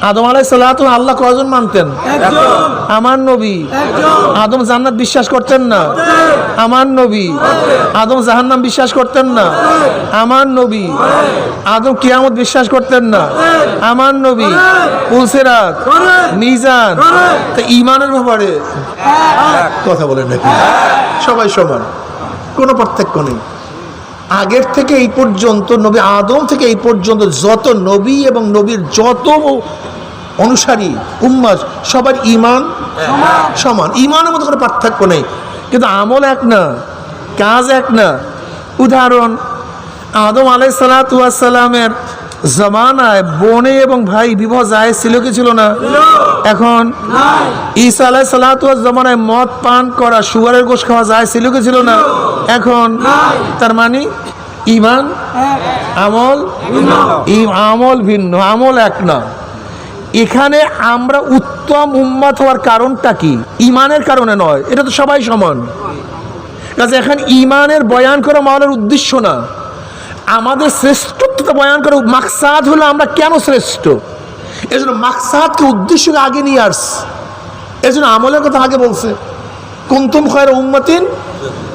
আদম আলাইহিস সালাতু আল্লাহ কয়জন মানতেন? আমার নবী। আদম জান্নাত বিশ্বাস করতেন না? আমার নবী। আদম জাহান্নাম বিশ্বাস করতেন না? আমার নবী। আদম কিয়ামত বিশ্বাস করতেন না? আমার নবী। পুলসিরাত, মিজান, তো ঈমানের ব্যাপারে কথা বলেন নাকি? সবাই সমান, কোনো পার্থক্য নেই। আগের থেকে এই পর্যন্ত, নবী আদম থেকে এই পর্যন্ত যত নবী এবং নবীর যত অনুসারী উম্মাহ, সবার ঈমান সমান, ঈমানের মধ্যে কোনো পার্থক্য নেই, কিন্তু আমল এক না, কাজ এক না। উদাহরণ, আদম আলাইহিস সালাতু ওয়াস সালামের জামানায় বোনে এবং ভাই বিবাহ জায়েজ ছিল কি ছিল না? এখন ঈসা আলাইহিস সালাতু ওয়াস জামানায় মদ পান করা, শুয়ারের গোশত খাওয়া জায়েজ ছিল কি ছিল না? এখন তার মানে ঈমান আমল আমল ভিন্ন, আমল এক না। এখানে আমরা উত্তম উম্মত হওয়ার কারণটা কি? ঈমানের কারণে নয়, এটা তো সবাই সমান। কাজে এখন ঈমানের বয়ান করা মাওলার উদ্দেশ্য না, আমাদের শ্রেষ্ঠত্বটা বয়ান করা মাকসাদ হলো আমরা কেন শ্রেষ্ঠ। এই জন্য মাকসাদকে, উদ্দেশ্যকে আগে নিয়ে আসছে। এই জন্য আমলের কথা আগে বলছে, কুনতুম খায়রা উম্মাতিন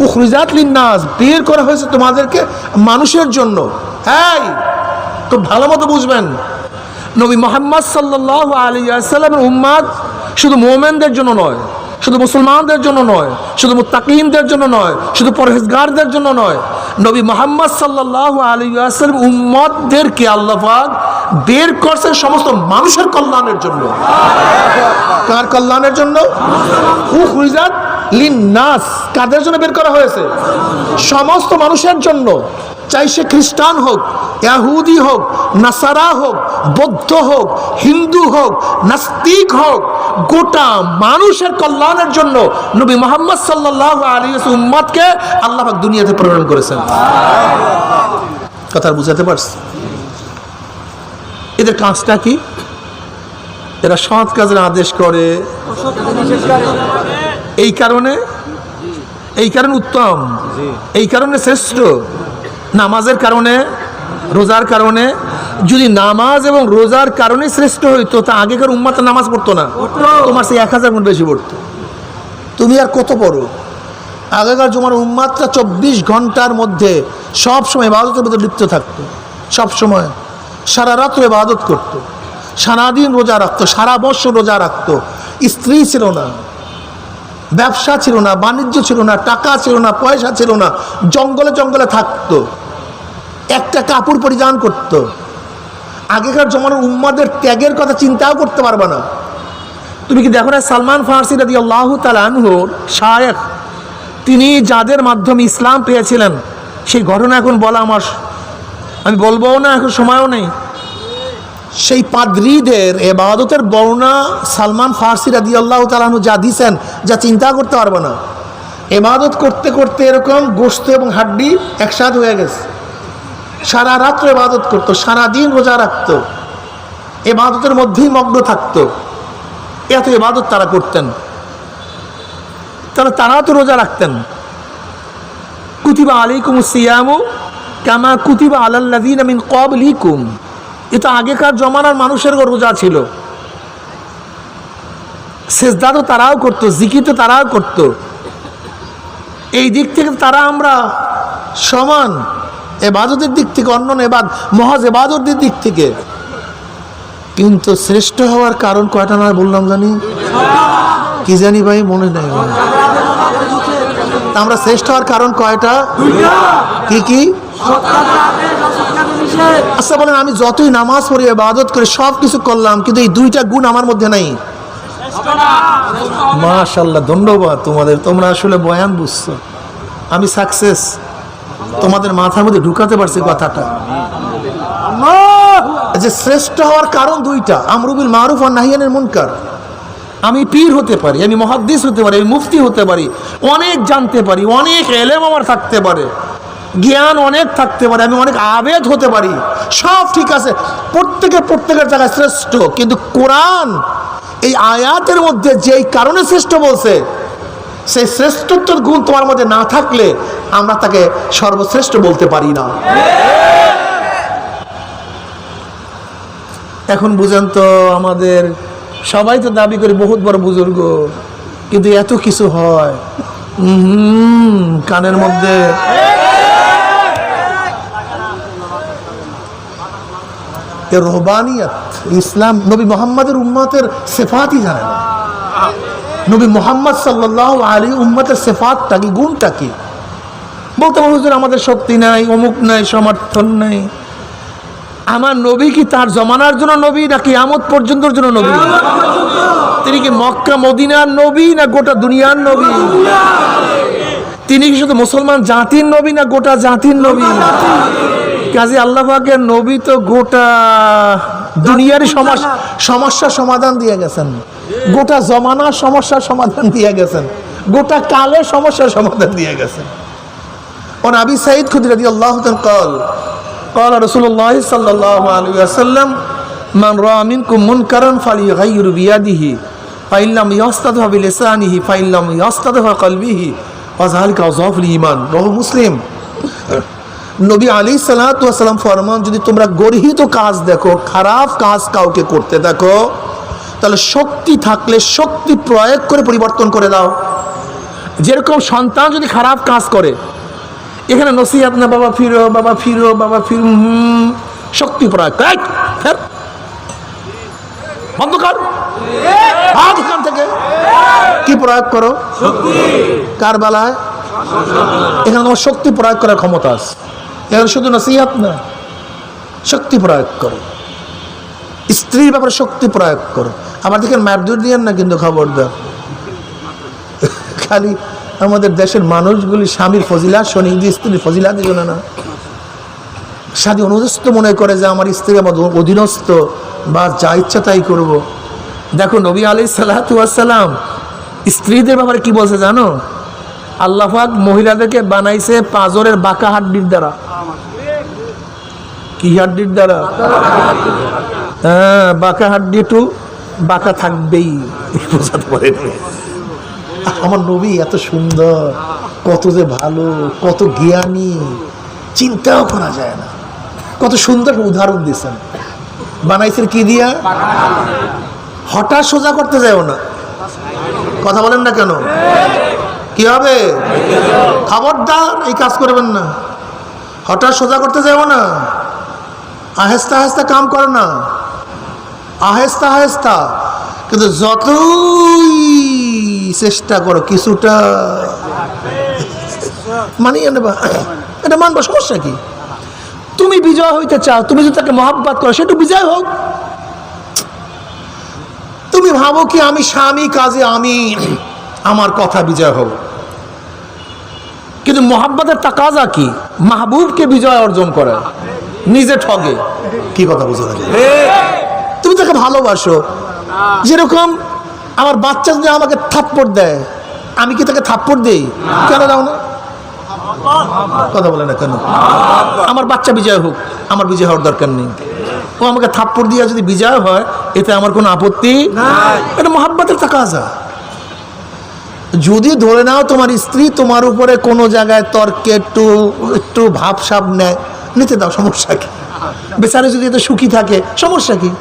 উখরিজাত লিন্নাস, বের করা হয়েছে তোমাদেরকে মানুষের জন্য। হ্যাঁ, খুব ভালো মতো বুঝবেন, নবী মুহাম্মদ সাল্লাল্লাহু আলাইহি ওয়াসাল্লামের উম্মত শুধু মুমিনদের জন্য নয়, শুধু মুসলমানদের জন্য নয়, শুধু মুত্তাকিনদের জন্য নয়, শুধু পরহেজগারদের জন্য নয়। নবী মুহাম্মদ সাল্লাল্লাহু আলাইহি ওয়াসাল্লাম উম্মতদেরকে আল্লাহ পাক বের করছেন সমস্ত মানুষের কল্যাণের জন্য। কার কল্যাণের জন্য? উখরিজাত লিন্নাস, কাদের জন্য বের করা হয়েছে? সমস্ত মানুষের জন্য। চাই সে খ্রিস্টান হোক, ইহুদি হোক, নাসারা হোক, বৌদ্ধ হোক, হিন্দু হোক, নাস্তিক হোক, গোটা মানুষের কল্যাণের জন্য নবী মুহাম্মদ সাল্লাল্লাহু আলাইহি ওয়াসাল্লাম উম্মতকে আল্লাহ পাক দুনিয়াতে প্রেরণ করেছেন। কথা বুঝাতে পারছি? এদের কাজটা কি? এরা সৎ কাজের আদেশ করে, এই কারণে উত্তম, এই কারণে শ্রেষ্ঠ। নামাজের কারণে, রোজার কারণে। যদি নামাজ এবং রোজার কারণে শ্রেষ্ঠ হইতো, তা আগেকার উম্মাত নামাজ পড়তো না, তোমার সেই 1000 গুণ বেশি পড়তো। তুমি আর কত পড়ো? আগেকার তোমার উম্মাতটা 24 ঘন্টার মধ্যে সব সময় ইবাদতের মধ্যে লিপ্ত থাকতো, সব সময় সারা রাত্র ইবাদত করতো, সারাদিন রোজা রাখতো, সারা বছর রোজা রাখতো। স্ত্রী ছিল না, ব্যবসা ছিল না, বাণিজ্য ছিল না, টাকা ছিল না, পয়সা ছিল না, জঙ্গলে জঙ্গলে থাকতো, একটা কাপড় পরিধান করত। আগেকার জমানার উম্মাদের ত্যাগের কথা চিন্তাও করতে পারবে না। তুমি কি দেখো না, সালমান ফারসি রাদিয়াল্লাহু তাআলা আনহু শায়েখ, তিনি যাদের মাধ্যমে ইসলাম পেয়েছিলেন, সেই ঘটনা এখন বলা আমি বলবো না, এখন সময়ও নেই। সেই পাদ্রীদের ইবাদতের বর্ণনা সালমান ফারসি রাদিয়াল্লাহু তাআলা আনহু যা দিয়েছেন, যা চিন্তা করতে পারবে না। ইবাদত করতে করতে এরকম গোশত এবং হাড্ডি একসাথে হয়ে গেছে। সারা রাত্র ইবাদত করতো, সারাদিন রোজা রাখতো, ইবাদতের মধ্যেই মগ্ন থাকতো। এত ইবাদত তারা করতেন। তারা তো রোজা রাখতেন। কুতিবা আলাইকুমুস সিয়ামু কামা কুতিবা আলাল্লাযিনা মিন ক্বাবলিকুম, এটা আগেকার জমানার মানুষের রোজা ছিল। সেজদা তো তারাও করতো, জিকির তো তারাও করতো। এই দিক থেকে তারা আমরা সমান, ইবাদতের দিক থেকে, অন্য মহজ ইবাদতের দিক থেকে। কিন্তু শ্রেষ্ঠ হওয়ার কারণ কয়টা না বললাম জানি? কি জানি ভাই, মনে নাই। আমরা শ্রেষ্ঠ হওয়ার কারণ কয়টা? কি কি? আচ্ছা বলেন, আমি যতই নামাজ পড়ি, ইবাদত করি, সব কিছু করলাম, কিন্তু এই দুইটা গুণ আমার মধ্যে নাই। মাশাআল্লাহ, ধন্যবাদ তোমাদের, তোমরা আসলে বয়ান বুঝছো। আমি সাকসেস, তোমাদের মাথার মধ্যে ঢুকাতে পারছি কথাটা। যে শ্রেষ্ঠ হওয়ার কারণ দুইটা, আমরু বিল মারুফ ওয়া নাহি আনিল মুনকার। আমি পীর হতে পারি, আমি মুহাদ্দিস হতে পারি, আমি মুফতি হতে পারি, অনেক জানতে পারি, অনেক ইলম আমার থাকতে পারে, জ্ঞান অনেক থাকতে পারে, আমি অনেক আবেদ হতে পারি, সব ঠিক আছে, প্রত্যেকের জায়গায় শ্রেষ্ঠ। কিন্তু কোরআন এই আয়াতের মধ্যে যেই কারণে শ্রেষ্ঠ বলছে, সেই শ্রেষ্ঠত্বের গুণ তোমার মধ্যে না থাকলে আমরা তাকে সর্বশ্রেষ্ঠ বলতে পারি না। এখন বুঝেন তো, আমাদের সবাই তো দাবি করে বহুত বড় বুজুর্গ, কিন্তু এত কিছু হয় কানের মধ্যে। রহবানিয়ত ইসলাম নবী মোহাম্মদের উম্মতের সিফাতই জানে না। নবী মোহাম্মদ সাল্লাল্লাহু আলাইহি উম্মতের সিফাতটা কি, গুণটা কি? বলতে হুজুর আমাদের শক্তি নাই, অমুক নাই, সমর্থন নাই। আমার নবী কি তার জমানার জন্য নবী না কিয়ামত পর্যন্তর জন্য নবী? তিনি কি মক্কা মদিনার নবী না গোটা দুনিয়ার নবী? তিনি কি শুধু মুসলমান জাতির নবী না গোটা জাতির নবী? কাজী আল্লাহ পাকের নবী তো গোটা দুনিয়ার সমস্যার সমাধান দিয়ে গেছেন, গোটা জমানার সমস্যার সমাধান দিয়ে গেছেন, গোটা কালের সমস্যার সমাধান দিয়ে গেছেন। ও আবি সাঈদ খুদরি রাদিয়াল্লাহু তাআলা قال قال رسول الله صلى الله عليه وسلم من رأى منكم منكرا فليغير بيده فإن لم يستطع بلسانه فإن لم يستطع بقلبه وذلك أضعف الإيمان رواه মুসলিম। নবী আলাইহিস সালাতু ওয়াস সালাম ফরমান, যদি তোমরা গর্হিত কাজ দেখো, খারাপ কাজ কাউকে করতে দেখো, তাহলে শক্তি থাকলে শক্তি প্রয়োগ করে পরিবর্তন করে দাও। যেরকম সন্তান যদি খারাপ কাজ করে, এখানে নসিহত না, বাবা ফিরো, বাবা ফিরো, বাবা ফিরো, শক্তি প্রয়োগ কর, বন্ধ কর, এখান থেকে কি প্রয়োগ করো? কার বেলায়? এখানে তোমার শক্তি প্রয়োগ করার ক্ষমতা আছে। এখানে শুধু নসিহত না, শক্তি প্রয়োগ করো। স্ত্রীর ব্যাপারে শক্তি প্রয়োগ করো। আবার দেখেন মারধর দিয়েন না কিন্তু, খবরদার। খালি আমাদের দেশের মানুষগুলি স্বামীর ফজিলাত শোনে, স্ত্রীর ফজিলাত জন্য না। স্বামী অনুদস্ত মনে করে যে আমার স্ত্রী আমার অধীনস্থ, বা যা ইচ্ছা তাই করব। দেখো নবী আলাইহিস সালাতু ওয়াস সালাম স্ত্রীদের ব্যাপারে কি বলছে জানো? আল্লাহ পাক মহিলাদেরকে বানাইছে পাঁজরের বাঁকা হাড্ডির দ্বারা। কি হাড্ডির দ্বারা? হ্যাঁ, বাঁকা হাড্ডি একটু বাঁকা থাকবেই, বোঝাতে পারে। আমার নবী এত সুন্দর, কত যে ভালো, কত জ্ঞানী, চিন্তাও করা যায় না। কত সুন্দর উদাহরণ দিয়েছেন। বানাইছেন কি দিয়া? হঠাৎ সোজা করতে যাও না। কথা বলেন না কেন? কি হবে? খবরদার এই কাজ করবেন না। হঠাৎ সোজা করতে যাও না। আহেস্তা আহেস্তা কাম করো না, আহেস্তা আহেস্তা। কিন্তু যতই চেষ্টা করো কিছুটা মানিয়ে নেবা, এটা মানবা, সমস্যা কি? তুমি বিজয় হইতে চাও, তুমি যদি তাকে মহব্বত করো, সেটা বিজয় হোক। তুমি ভাবো কি আমি স্বামী, কাজে আমি আমার কথা বিজয় হব, কিন্তু মহব্বতের তাকাজা কি? মাহবুবকে বিজয় অর্জন করে, নিজে ঠগে। কি কথা বুঝে? তুমি তাকে ভালোবাসো। যেরকম আমার বাচ্চা যদি আমাকে থাপ্পড় দেয়, আমি কি তাকে থাপ্পড় দেই? কেন দাও না? কথা বলে না কেন? আমার বাচ্চা বিজয় হোক, আমার বিজয় হওয়ার দরকার নেই। ও আমাকে থাপ্পড় দিয়ে যদি বিজয় হয়, এতে আমার কোনো আপত্তি নাই। এটা মহব্বতের তাকাজা। যদি ধরে নাও তোমার স্ত্রী তোমার উপরে কোনো জায়গায় তর্কে একটু ভাবসাব নেয়, নিতে দাও, সমস্যা কি? বেচারে যদি এত সুখী থাকে, সমস্যা কি?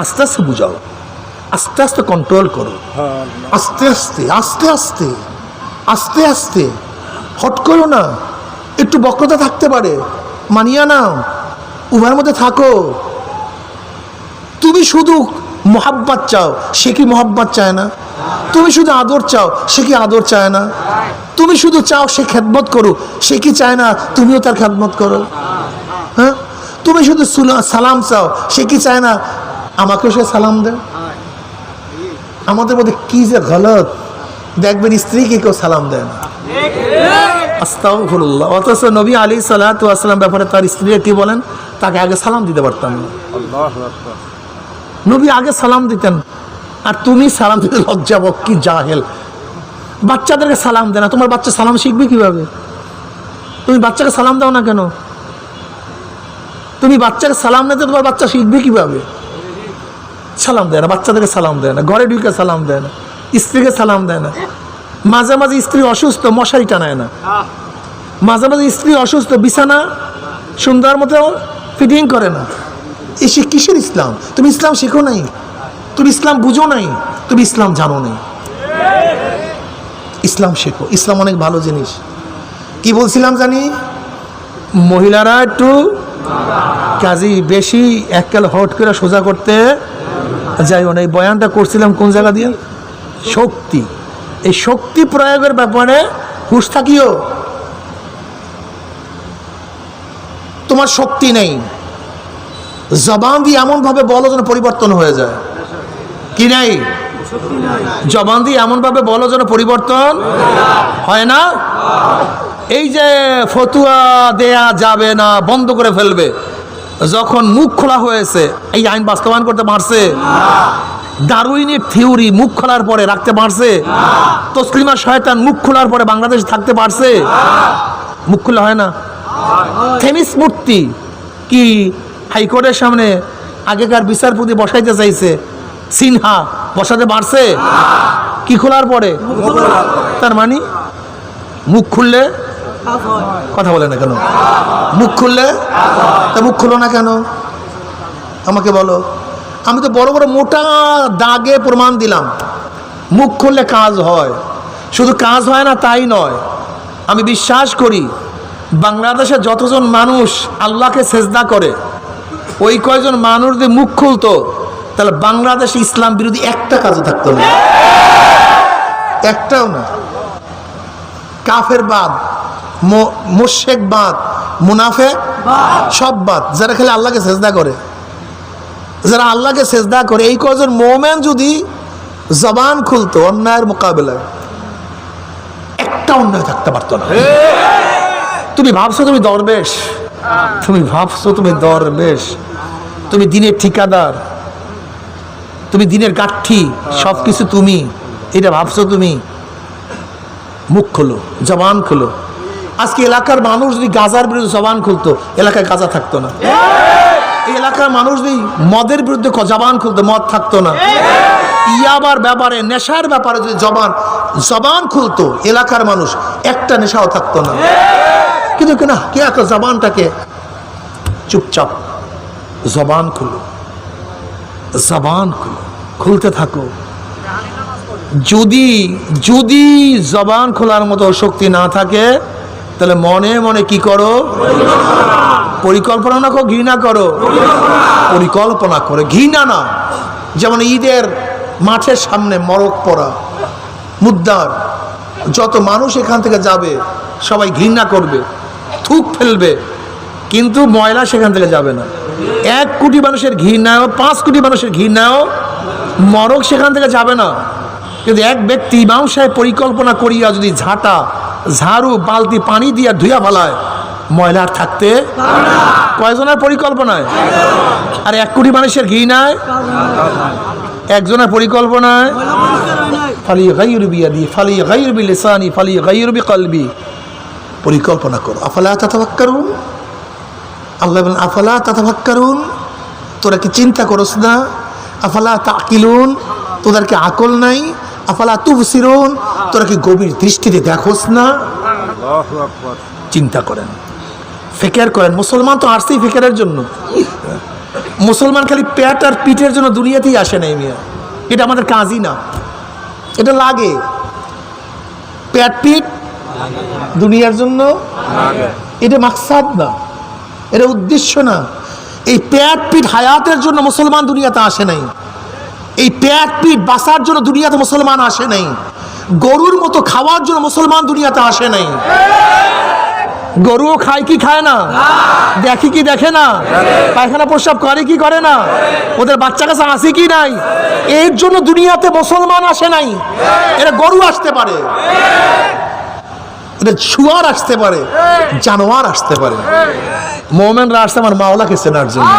আস্তে আস্তে বুঝাও, আস্তে আস্তে কন্ট্রোল করো, আস্তে আস্তে আস্তে আস্তে আস্তে আস্তে। হট করো না। একটু বক্রতা থাকতে পারে, মানিয়া নাও, উভয়ের মধ্যে থাকো। তুমি শুধু মোহাব্বত চাও, সে কি মোহাব্বত চায় না? তুমি শুধু আদর চাও, সে কি আদর চায় না? তুমি শুধু চাও সে খেদমত করো, সে কি চায় না তুমিও তার খেদমত করো? হ্যাঁ, তুমি শুধু সালাম চাও, সে কি চায় না আমাকেও সে সালাম দেয়? আমাদের মধ্যে কি যে গলত, দেখবেন স্ত্রীকে কেউ সালাম দেয় না। আস্তাগফিরুল্লাহ। অথচ নবী আলাইহিস সালাতু ওয়াস সালাম ব্যাপারে তার স্ত্রীরা কি বলেন? তাকে আগে সালাম দিতে পারতাম না। নবী আগে সালাম দিতেন, আর তুমি সালাম দিতে লজ্জা বক, কি জাহেল। বাচ্চাদেরকে সালাম দেয় না। তোমার বাচ্চা সালাম শিখবে কিভাবে? তুমি বাচ্চাকে সালাম দাও না কেন? তুমি বাচ্চাকে সালাম না দিতে তোমার বাচ্চা শিখবে কিভাবে? সালাম দেয় না, বাচ্চাদেরকে সালাম দেয় না, ঘরে ঢুকে সালাম দেয় না, স্ত্রীকে সালাম দেয় না। মাঝে মাঝে স্ত্রী অসুস্থ, মশারি টানায় না। মাঝে মাঝে স্ত্রী অসুস্থ, বিছানা সুন্দর মতো ফিটিং করে না। এসে কিসের ইসলাম? তুমি ইসলাম শেখো নাই, তুমি ইসলাম বুঝো নাই, তুমি ইসলাম জানো নাই। ইসলাম শেখো, ইসলাম অনেক ভালো জিনিস। কি বলছিলাম জানি, মহিলারা একটু কাজী বেশি এককাল হট করে সোজা করতে যাইও না। এই বয়ানটা করছিলাম কোন জায়গা দিয়ে? শক্তি, এই শক্তি প্রয়োগের ব্যাপারে হুঁশ থাকিও। তোমার শক্তি নেই, জবান দিয়ে এমন ভাবে বলো যেন পরিবর্তন হয়ে যায়। কি নাই? জবান দিয়ে এমন ভাবে বলো যেন পরিবর্তন হয় না। এই যে ফতুয়া দেয়া যাবে না, বন্ধ করে ফেলবে, যখন মুখ খোলা হয়েছে, এই আইন বাস্তবায়ন করতে পারছে? ডারউইনের থিওরি মুখ খোলার পরে রাখতে পারছে? তসলিমা শয়তান মুখ খোলার পরে বাংলাদেশ থাকতে পারছে? মুখ খোলা হয় না। থেমিস মূর্তি কি হাইকোর্টের সামনে আগেকার বিচারপতি বসাইতে চাইছে, সিনহা বসাতে পারছে? কি খোলার পরে? তার মানে মুখ খুললে, কথা বলে না কেন? মুখ খুললে, তা মুখ খুলো না কেন আমাকে বলো? আমি তো বড় বড় মোটা দাগে প্রমাণ দিলাম, মুখ খুললে কাজ হয়। শুধু কাজ হয় না তাই নয়, আমি বিশ্বাস করি বাংলাদেশে যতজন মানুষ আল্লাহকে সেজদা করে, ওই কয়জন মানুষ যদি মুখ খুলতো, তাহলে বাংলাদেশে ইসলাম বিরোধী একটা কাজও থাকতো না, একটাও না। কাফের বাদ, মুশরিক বাদ, মুনাফিক সব বাদ, যারা খালি আল্লাহকে সেজদা করে, যারা আল্লাহকে সেজদা করে, এই কয়জন মোমেন যদি জবান খুলতো অন্যায়ের মোকাবেলায়, একটা অন্যায় থাকতে পারতো না। তুমি ভাবছো তুমি দরবেশ, তুমি ভাবছো তুমি দরবেশ, তুমি দিনের ঠিকাদার, তুমি দিনের কাঠি, সবকিছু তুমি, এটা ভাবছো তুমি? মুখ খোলো, জবান খোলো। আজকে এলাকার মানুষ যদি গাজার বিরুদ্ধে জবান খুলতো, এলাকায় গাজা থাকতো না। এই এলাকার মানুষ যদি মদের বিরুদ্ধে জবান খুলতো, মদ থাকতো না। ইয়াবার ব্যাপারে, নেশার ব্যাপারে যদি জবান খুলতো, এলাকার মানুষ একটা নেশাও থাকতো না। কিন্তু কেনা কে একটা জবানটাকে চুপচাপ, জবান খুলো, জবান খুলো, খুলতে থাকো। যদি যদি জবান খোলার মতো শক্তি না থাকে, তাহলে মনে মনে কি করো? পরিকল্পনা না করো, ঘৃণা করো। পরিকল্পনা করে, ঘৃণা না। যেমন ঈদের মাঠের সামনে মরক পড়া, মুদ্দার, যত মানুষ এখান থেকে যাবে সবাই ঘৃণা করবে, থুক ফেলবে, কিন্তু ময়লা সেখান থেকে যাবে না। 1 কোটি মানুষের ঘৃণাও, 5 কোটি মানুষের ঘৃণাও মরক সেখান থেকে যাবে না। কিন্তু এক ব্যক্তি ইমাম সাহেব পরিকল্পনা করিয়া যদি ঝাড়ু বালতি পানি দিয়া ধুইয়া ফেলায়, ময়লা আর থাকতে কয়জনের পরিকল্পনায়? আর 1 কোটি মানুষের ঘৃণায়, একজনের পরিকল্পনায়। ফালিগাইর বিয়াদি, ফালিগাইর বিলিসানি, ফালিগাইর বিকলবি। পরিকল্পনা করো। আফালা তাতাফাক্কারুন, আল্লাহ বলেন আফালা তাতাফাক্কারুন, তোরা কি চিন্তা করস না? আফালা তাকিলুন, তোদের কি আকল নাই? আফালা তুবসিরুন, তোরা কি গভীর দৃষ্টিতে দেখোস না? চিন্তা করেন, ফিকির করেন। মুসলমান তো আসছেই ফিকিরের জন্য। মুসলমান খালি পেট আর পিঠের জন্য দুনিয়াতেই আসে নাই মিয়া, এটা আমাদের কাজই না। এটা লাগে, পেট পিঠ দুনিয়ার জন্য, এটা মাকসাদ না, এটা উদ্দেশ্য না। এই পেট পিঠ হায়াতের জন্য মুসলমান দুনিয়াতে আসে নাই। এই পেট পিঠ বাঁচার জন্য দুনিয়াতে মুসলমান আসে নাই। গরুর মতো খাওয়ার জন্য মুসলমান দুনিয়াতে আসে নাই। গরুও খায় কি খায় না? দেখে কি দেখে না? পায়খানা প্রস্রাব করে কি করে না? ওদের বাচ্চা কাছে আসে কি নাই? এর জন্য দুনিয়াতে মুসলমান আসে নাই। এরা গরু আসতে পারে, এটা শুয়ার আসতে পারে, জানোয়ার আসতে পারে, মোমেনরা আসতে আমার মাওলাকে চেনার জন্য।